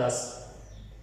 10।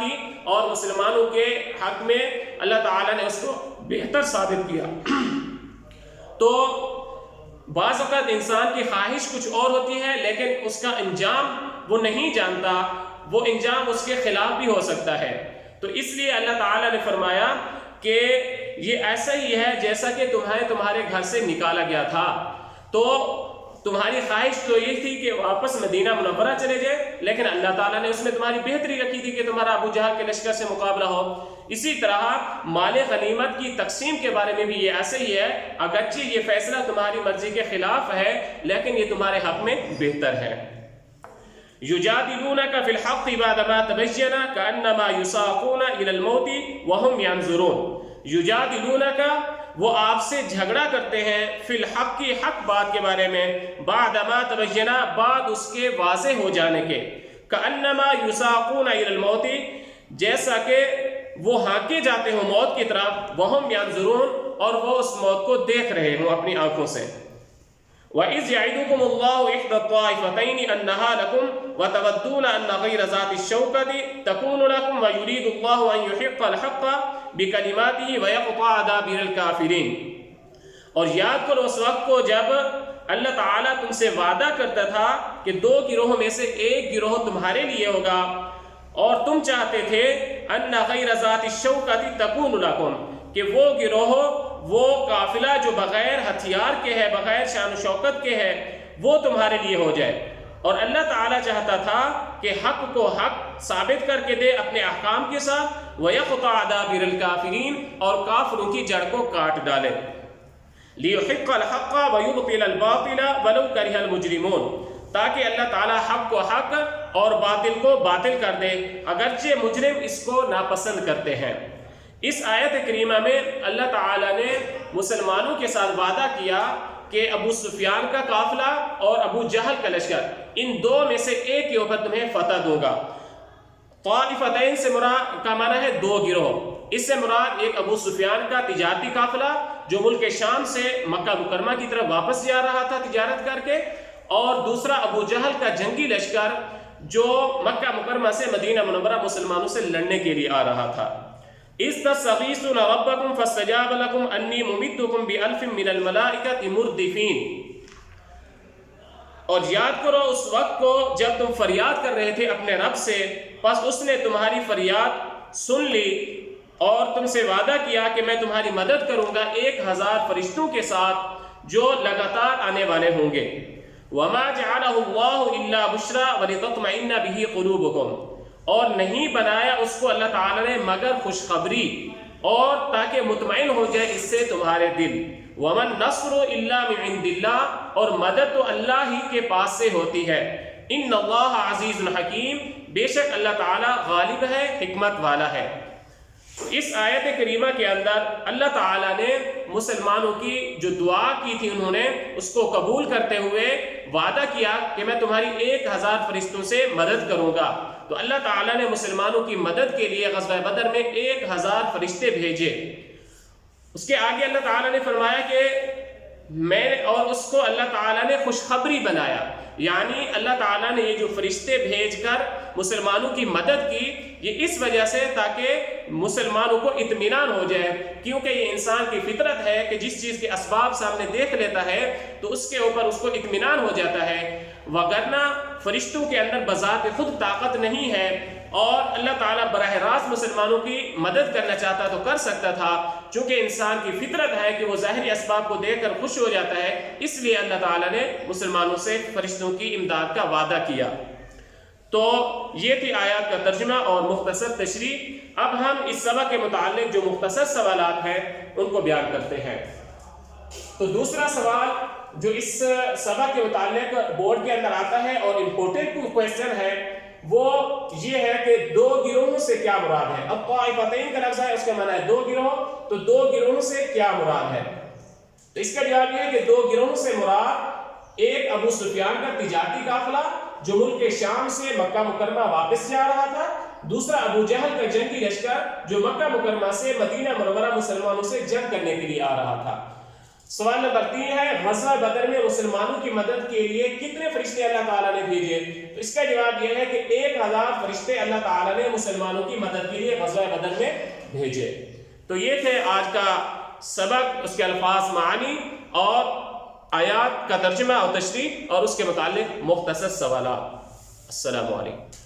کی اور مسلمانوں کے حق میں اللہ تعالیٰ نے اس کو بہتر ثابت کیا۔ تو بعض اوقات انسان کی خواہش کچھ اور ہوتی ہے لیکن اس کا انجام وہ نہیں جانتا، وہ انجام اس کے خلاف بھی ہو سکتا ہے۔ تو اس لیے اللہ تعالیٰ نے فرمایا کہ یہ ایسا ہی ہے جیسا کہ تمہارے گھر سے نکالا گیا تھا، تو تمہاری خواہش تو یہ تھی کہ واپس مدینہ منورہ چلے جائے، لیکن اللہ تعالیٰ نے اس میں تمہاری بہتری رکھی تھی کہ تمہارا ابو جہل کے لشکر سے مقابلہ ہو۔ اسی طرح مال غنیمت کی تقسیم کے بارے میں بھی یہ ایسے ہی ہے، اگرچہ یہ فیصلہ تمہاری مرضی کے خلاف ہے لیکن یہ تمہارے حق میں بہتر ہے۔ یجادلونک فی الحق بعد ما تبین کانما یساقون الی الموت وهم ینظرون۔ یجادلونک، وہ آپ سے جھگڑا کرتے ہیں، فی الحق کی حق بات کے بارے میں، بعد ما تبین، بعد اس کے واضح ہو جانے کے، کانما یساقون الی الموت، جیسا کہ وہ ہانکے جاتے ہوں موت کی طرف، وہم ینظرون، اور وہ اس موت کو دیکھ رہے ہوں اپنی آنکھوں سے۔ وَإِذْ يَعِدُكُمُ اللَّهُ إِحْدَى الطَّائِفَتَيْنِ أَنَّهَا لَكُمْ وَتَوَدُّونَ أَنَّ غَيْرَ ذَاتِ الشَّوْكَةِ تَكُونُ لَكُمْ وَيُرِيدُ اللَّهُ أَن يُحِقَّ الْحَقَّ بِكَلِمَاتِهِ وَيَقْطَعَ دَابِرَ الْكَافِرِينَ۔ اور یاد کرو اس وقت کو جب اللہ تعالیٰ تم سے وعدہ کرتا تھا کہ دو گروہوں میں سے ایک گروہ تمہارے لیے ہوگا، اور تم چاہتے تھے أَنَّ غَيْرَ ذَاتِ الشَّوْكَةِ تَكُونُ لَكُمْ، کہ وہ گروہ، وہ قافلہ جو بغیر ہتھیار کے ہے، بغیر شان و شوکت کے ہے، وہ تمہارے لیے ہو جائے۔ اور اللہ تعالیٰ چاہتا تھا کہ حق کو حق ثابت کر کے دے اپنے احکام کے ساتھ، وَيَقْطَعَ دَابِرَ الْكَافِرِينَ، اور کافروں کی جڑ کو کاٹ ڈالے، لِيُحِقَّ الْحَقَّ وَيُبْطِلَ الْبَاطِلَ وَلَوْ كَرِهَ الْمُجْرِمُونَ، تاکہ اللہ تعالیٰ حق کو حق اور باطل کو باطل کر دے، اگرچہ مجرم اس کو ناپسند کرتے ہیں۔ اس آیت کریمہ میں اللہ تعالیٰ نے مسلمانوں کے ساتھ وعدہ کیا کہ ابو سفیان کا قافلہ اور ابو جہل کا لشکر، ان دو میں سے ایک کے اوپر تمہیں فتح دوں گا۔ طائفتین سے مراد کا معنی ہے دو گروہ، اس سے مراد ایک ابو سفیان کا تجارتی قافلہ جو ملک شام سے مکہ مکرمہ کی طرف واپس جا رہا تھا تجارت کر کے، اور دوسرا ابو جہل کا جنگی لشکر جو مکہ مکرمہ سے مدینہ منورہ مسلمانوں سے لڑنے کے لیے آ رہا تھا۔ اِذْ تَسْتَغِیثُونَ رَبَّکُمْ فَاسْتَجَابَ لَکُمْ أَنِّی مُمِدُّکُمْ بِأَلْفٍ مِّنَ الْمَلَائِکَةِ مُرْدِفِینَ۔ اور یاد کرو اس وقت کو جب تم فریاد کر رہے تھے اپنے رب سے، پس اس نے تمہاری فریاد سن لی اور تم سے وعدہ کیا کہ میں تمہاری مدد کروں گا 1000 فرشتوں کے ساتھ جو لگاتار آنے والے ہوں گے۔ وَمَا جَعَلَهُ اللَّهُ إِلَّا بُشْرَىٰ وَلِتَطْمَئِنَّ بِهِ قُلُوبُكُمْ، اور نہیں بنایا اس کو اللہ تعالیٰ نے مگر خوشخبری اور تاکہ مطمئن ہو جائے اس سے تمہارے دل۔ وَمَن نَّصْرُ إِلَّا مِنْ عِنْدِ اللَّهِ، اور مدد تو اللہ ہی کے پاس سے ہوتی ہے۔ إِنَّ اللَّهَ عَزِيزٌ حَكِيمٌ، بے شک اللہ تعالیٰ غالب ہے، حکمت والا ہے۔ اس آیت کریمہ کے اندر اللہ تعالیٰ نے مسلمانوں کی جو دعا کی تھی انہوں نے اس کو قبول کرتے ہوئے وعدہ کیا کہ میں تمہاری 1000 فرشتوں سے مدد کروں گا۔ تو اللہ تعالیٰ نے مسلمانوں کی مدد کے لیے غزوہ بدر میں 1000 فرشتے بھیجے۔ اس کے آگے اللہ تعالیٰ نے فرمایا کہ میں اور اس کو اللہ تعالیٰ نے خوشخبری بنایا، یعنی اللہ تعالیٰ نے یہ جو فرشتے بھیج کر مسلمانوں کی مدد کی، یہ اس وجہ سے تاکہ مسلمانوں کو اطمینان ہو جائے، کیونکہ یہ انسان کی فطرت ہے کہ جس چیز کے اسباب سامنے دیکھ لیتا ہے تو اس کے اوپر اس کو اطمینان ہو جاتا ہے، وگرنہ فرشتوں کے اندر بذات خود طاقت نہیں ہے، اور اللہ تعالیٰ براہ راست مسلمانوں کی مدد کرنا چاہتا تو کر سکتا تھا، چونکہ انسان کی فطرت ہے کہ وہ ظاہری اسباب کو دیکھ کر خوش ہو جاتا ہے، اس لیے اللہ تعالیٰ نے مسلمانوں سے فرشتوں کی امداد کا وعدہ کیا۔ تو یہ تھی آیات کا ترجمہ اور مختصر تشریح۔ اب ہم اس سبق کے متعلق جو مختصر سوالات ہیں ان کو بیان کرتے ہیں۔ تو دوسرا سوال جو اس سبق کے متعلق بورڈ کے اندر آتا ہے اور امپورٹنٹ کویسچن ہے وہ یہ ہے کہ دو گروہوں سے کیا مراد ہے۔ اب طائفتین کا لفظ ہے، اس کا معنی ہے دو گروہ، تو دو گروہوں سے کیا مراد ہے؟ تو اس کا جواب یہ ہے کہ دو گروہوں سے مراد ایک ابو سفیان کا تجارتی قافلہ جو ملک شام سے مکہ مکرمہ واپس جا رہا تھا، دوسرا ابو جہل کا جنگی لشکر جو مکہ مکرمہ سے مدینہ منورہ مسلمانوں سے جنگ کرنے کے لیے آ رہا تھا۔ سوال نمبر 3 ہے غزوہ بدر میں مسلمانوں کی مدد کے لیے کتنے فرشتے اللہ تعالیٰ نے بھیجے؟ تو اس کا جواب یہ ہے کہ 1000 فرشتے اللہ تعالیٰ نے مسلمانوں کی مدد کے لیے غزوہ بدر میں بھیجے۔ تو یہ تھے آج کا سبق، اس کے الفاظ، معانی اور آیات کا ترجمہ اور تشریح اور اس کے متعلق مختصر سوالات۔ السلام علیکم۔